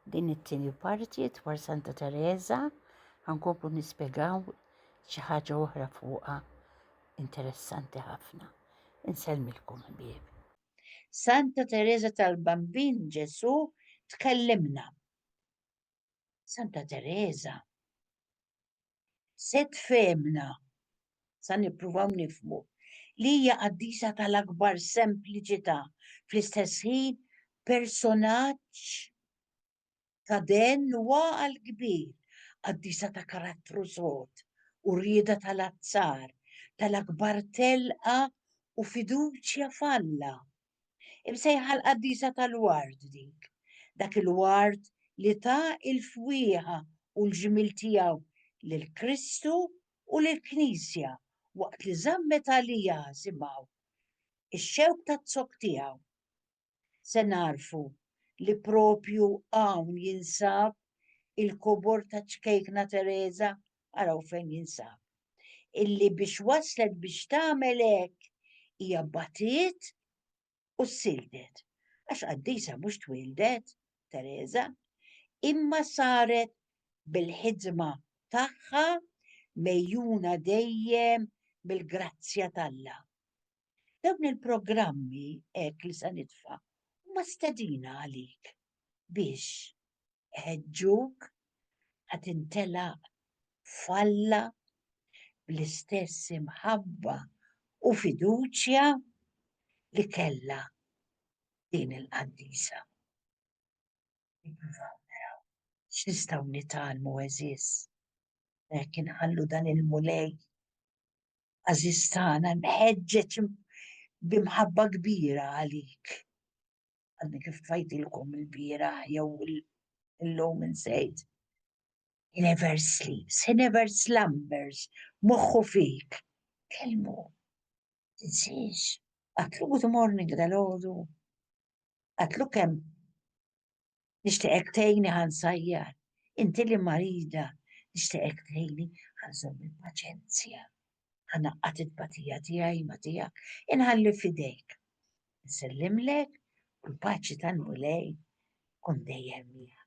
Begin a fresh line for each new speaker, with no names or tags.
Din it-tieni parti dwar Santa Teresa ħankomplu nispjegaw xi ħaġa oħra fuqha interessanti ħafna. Insellmilkom ħbieb. Santa Teresa tal-Bambin Ġesu tkellimna. Santa Teresa se tfehmna sa nippruvaw nifhmu li hija qaddisa tal-akbar sempliċità fl-istess ħin personaġġ ta' den waqal kbir, qaddisa ta' karattru sod u rieda tal-azzar, tal-akbar telqa u fiduċja falla. Imsejħa l-qaddisa tal-ward dik, dak il-ward li ta' il-fwieħa u l-ġmil tiegħu lill-Kristu u lill-Knisja waqt li żammet għalija simgħu ix-xewq tat-zokk tiegħu. Se narfu li propju hawn jinsab il-kubur ta' ċkejkna Teresa, araw fejn jinsab, illi biex waslet biex tagħmel hekk hija batiet u ssildet. Għax qaddisa mhux twildet Teresa, imma saret bil-ħidma tagħha mejjuna dejjem bil-grazzja t'Alla. Dawn il-programmi hekk li se nitfa' huma stedina għalik biex ħeġġuk ħad intelaq falla bl-istess imħabba u fiduċja li kellha din il-qaddisa. Nippruvaw naraw x'nistgħu nitgħallmu eżiż. Hekk inħallu dan il-mulej għażiż tagħna mħeġġeġ b'imħabba kbira għalik. Għadni kif fajtilkom il-bieraħ jew illum insejt. He never sleeps, he never slumbers, moħħu fik. Kelmu, tinsiex, għatlu good morning dal-għodu. Għatlu kemm nixtieqek tgħinni ħansajjar, inti li marida nixtieqek tgħinni ħanżomm il-paċenzja. Ħanaqqat it-batija tiegħi ma tiegħek, inħalli f'idejk. Nsellimlek u l-paċi tal-mulej kun dejjem miegħek.